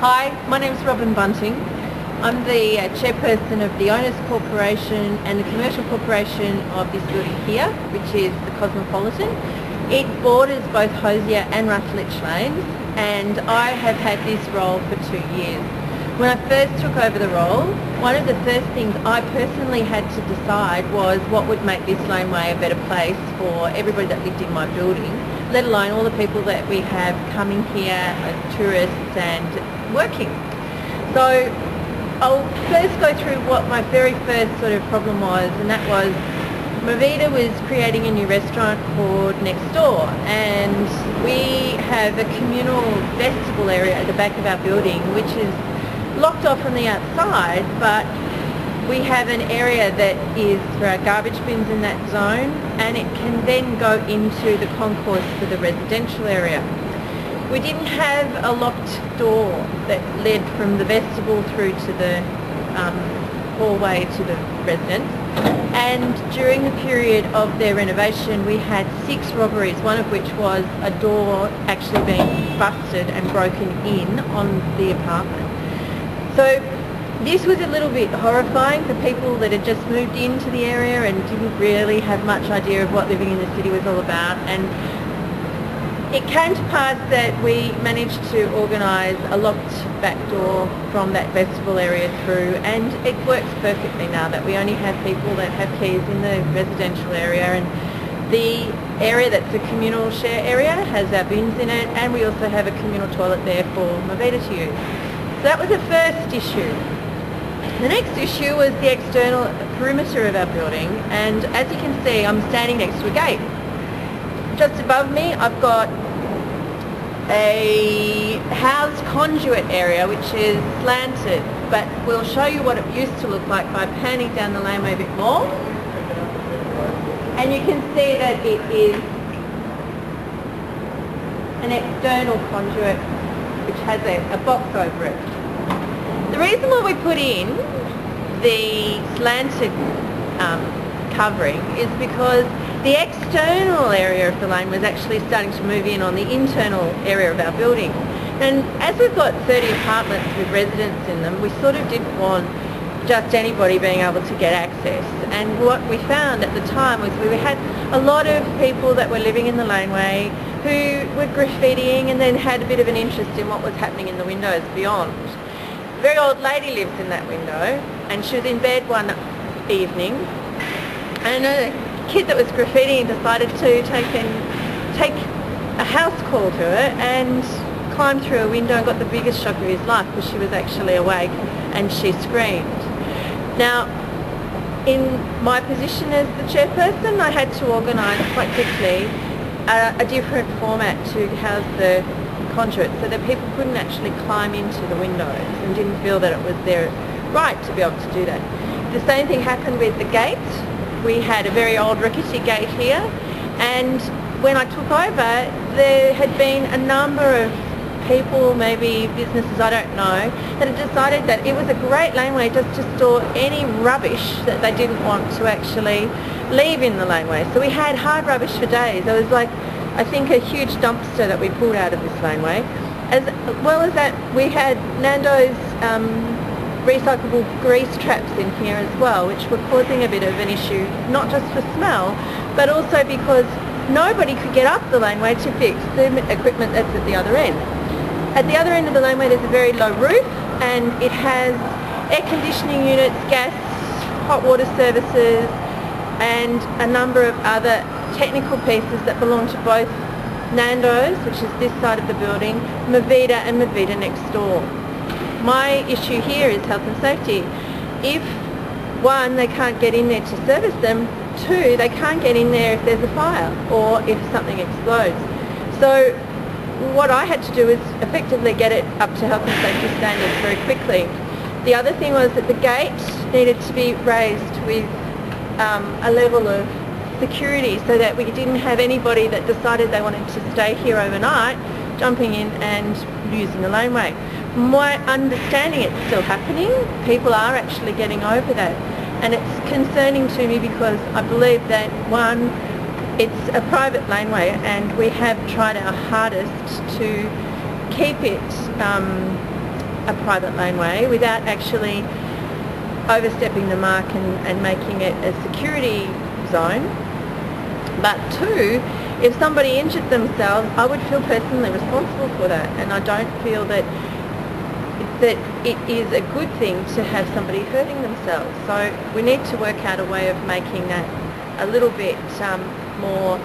Hi, my name is Robyn Bunting. I'm the chairperson of the Owners Corporation and the Commercial Corporation of this building here, which is the Cosmopolitan. It borders both Hosier and Rutledge Lanes, and I have had this role for 2 years. When I first took over the role, one of the first things I personally had to decide was what would make this laneway a better place for everybody that lived in my building, let alone all the people that we have coming here as tourists and working. So I'll first go through what my very first sort of problem was, and that was Movida was creating a new restaurant called Next Door, and we have a communal vestibule area at the back of our building which is locked off from the outside, but we have an area that is for our garbage bins in that zone, and it can then go into the concourse for the residential area. We didn't have a locked door that led from the vestibule through to the hallway to the residence, and during the period of their renovation we had 6 robberies, one of which was a door actually being busted and broken in on the apartment. So this was a little bit horrifying for people that had just moved into the area and didn't really have much idea of what living in the city was all about. And it came to pass that we managed to organise a locked back door from that vestibule area through, and it works perfectly now that we only have people that have keys in the residential area, and the area that's a communal share area has our bins in it, and we also have a communal toilet there for Movida to use. So that was the first issue. The next issue was the external perimeter of our building, and as you can see I'm standing next to a gate. Just above me I've got a housed conduit area which is slanted, but we'll show you what it used to look like by panning down the laneway a bit more. And you can see that it is an external conduit which has a box over it. The reason why we put in the slanted covering is because the external area of the lane was actually starting to move in on the internal area of our building. And as we've got 30 apartments with residents in them, we sort of didn't want just anybody being able to get access. And what we found at the time was we had a lot of people that were living in the laneway who were graffitiing and then had a bit of an interest in what was happening in the windows beyond. A very old lady lives in that window, and she was in bed one evening, and a kid that was graffitiing decided to take a house call to her and climbed through a window and got the biggest shock of his life because she was actually awake and she screamed. Now, in my position as the chairperson, I had to organise quite quickly a different format to house the conduit so that people couldn't actually climb into the windows and didn't feel that it was their right to be able to do that. The same thing happened with the gate. We had a very old rickety gate here, and when I took over there had been a number of people, maybe businesses, I don't know, that had decided that it was a great laneway just to store any rubbish that they didn't want to actually leave in the laneway. So we had hard rubbish for days. There was like, I think, a huge dumpster that we pulled out of this laneway. As well as that, we had Nando's recyclable grease traps in here as well, which were causing a bit of an issue, not just for smell, but also because nobody could get up the laneway to fix the equipment that's at the other end. At the other end of the laneway there's a very low roof, and it has air conditioning units, gas, hot water services, and a number of other technical pieces that belong to both Nando's, which is this side of the building, Movida and Movida Next Door. My issue here is health and safety. If, 1, they can't get in there to service them, 2, they can't get in there if there's a fire or if something explodes. So what I had to do is effectively get it up to health and safety standards very quickly. The other thing was that the gate needed to be raised with a level of security so that we didn't have anybody that decided they wanted to stay here overnight jumping in and using the laneway. My understanding, it's still happening. People are actually getting over that, and it's concerning to me because I believe that, 1, it's a private laneway and we have tried our hardest to keep it a private laneway without actually overstepping the mark and making it a security zone. But two, if somebody injured themselves, I would feel personally responsible for that, and I don't feel that it is a good thing to have somebody hurting themselves. So we need to work out a way of making that a little bit more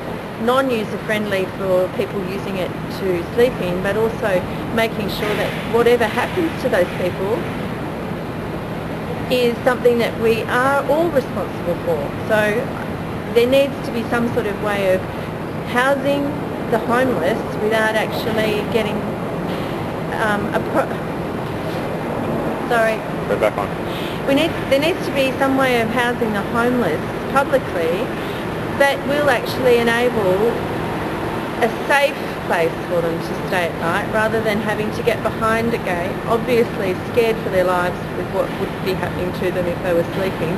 non-user friendly for people using it to sleep in, but also making sure that whatever happens to those people is something that we are all responsible for. So there needs to be some sort of way of housing the homeless without actually getting Go back on. There needs to be some way of housing the homeless publicly that will actually enable a safe place for them to stay at night, rather than having to get behind a gate, obviously scared for their lives with what would be happening to them if they were sleeping,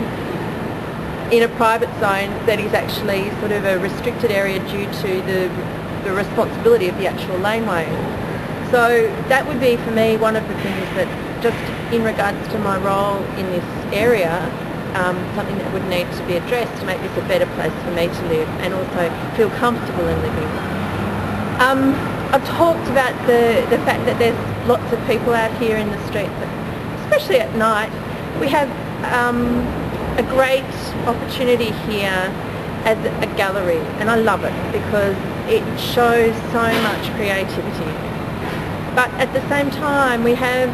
in a private zone that is actually sort of a restricted area due to the responsibility of the actual laneway. So that would be, for me, one of the things that, just in regards to my role in this area, something that would need to be addressed to make this a better place for me to live and also feel comfortable in living. I've talked about the fact that there's lots of people out here in the streets, especially at night. We have a great opportunity here as a gallery, and I love it because it shows so much creativity. But at the same time, we have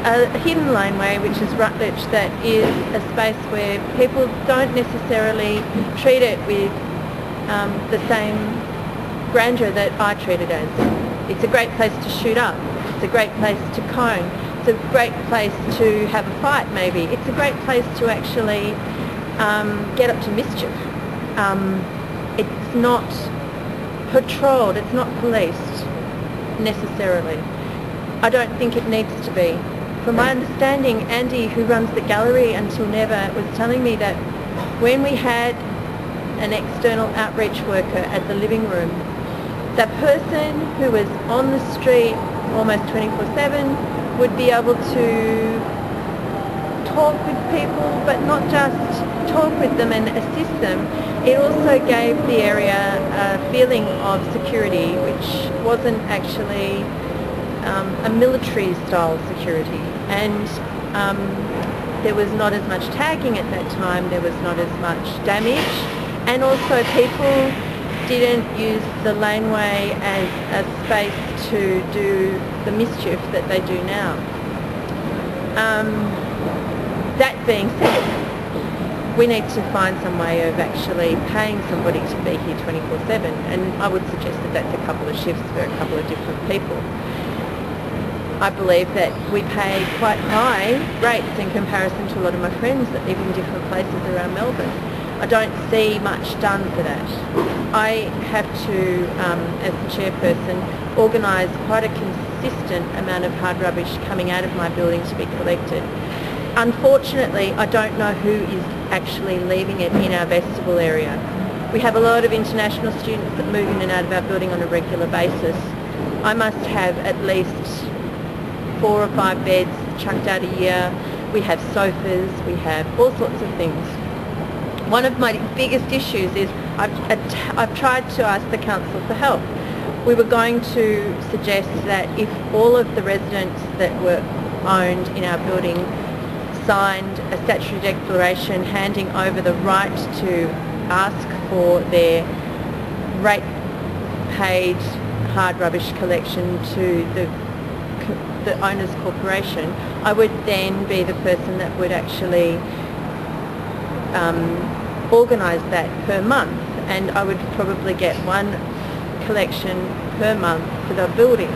a hidden laneway, which is Rutledge, that is a space where people don't necessarily treat it with the same grandeur that I treat it as. It's a great place to shoot up. It's a great place to cone. It's a great place to have a fight, maybe. It's a great place to actually get up to mischief. It's not patrolled, it's not policed necessarily. I don't think it needs to be. From my understanding, Andy, who runs the gallery until never, was telling me that when we had an external outreach worker at the living room, the person who was on the street almost 24/7 would be able to talk with people, but not just talk with them and assist them. It also gave the area a feeling of security, which wasn't actually a military style security, and there was not as much tagging at that time, there was not as much damage, and also people didn't use the laneway as a space to do the mischief that they do now. That being said, we need to find some way of actually paying somebody to be here 24/7, and I would suggest that that's a couple of shifts for a couple of different people. I believe that we pay quite high rates in comparison to a lot of my friends that live in different places around Melbourne. I don't see much done for that. I have to, as the chairperson, organise quite a consistent amount of hard rubbish coming out of my building to be collected. Unfortunately, I don't know who is actually leaving it in our vestibule area. We have a lot of international students that move in and out of our building on a regular basis. I must have at least 4 or 5 beds chucked out a year. We have sofas, we have all sorts of things. One of my biggest issues is I've tried to ask the council for help. We were going to suggest that if all of the residents that were owned in our building signed a statutory declaration handing over the right to ask for their rate-paid hard rubbish collection to the owner's corporation, I would then be the person that would actually organise that per month, and I would probably get one collection per month for the building.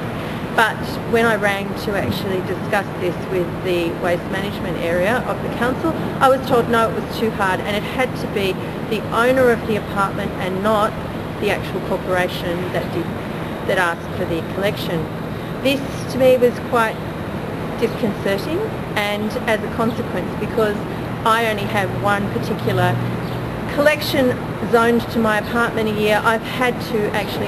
But when I rang to actually discuss this with the waste management area of the council, I was told no, it was too hard, and it had to be the owner of the apartment and not the actual corporation that asked for the collection. This to me was quite disconcerting, and as a consequence, because I only have one particular collection zoned to my apartment a year, I've had to actually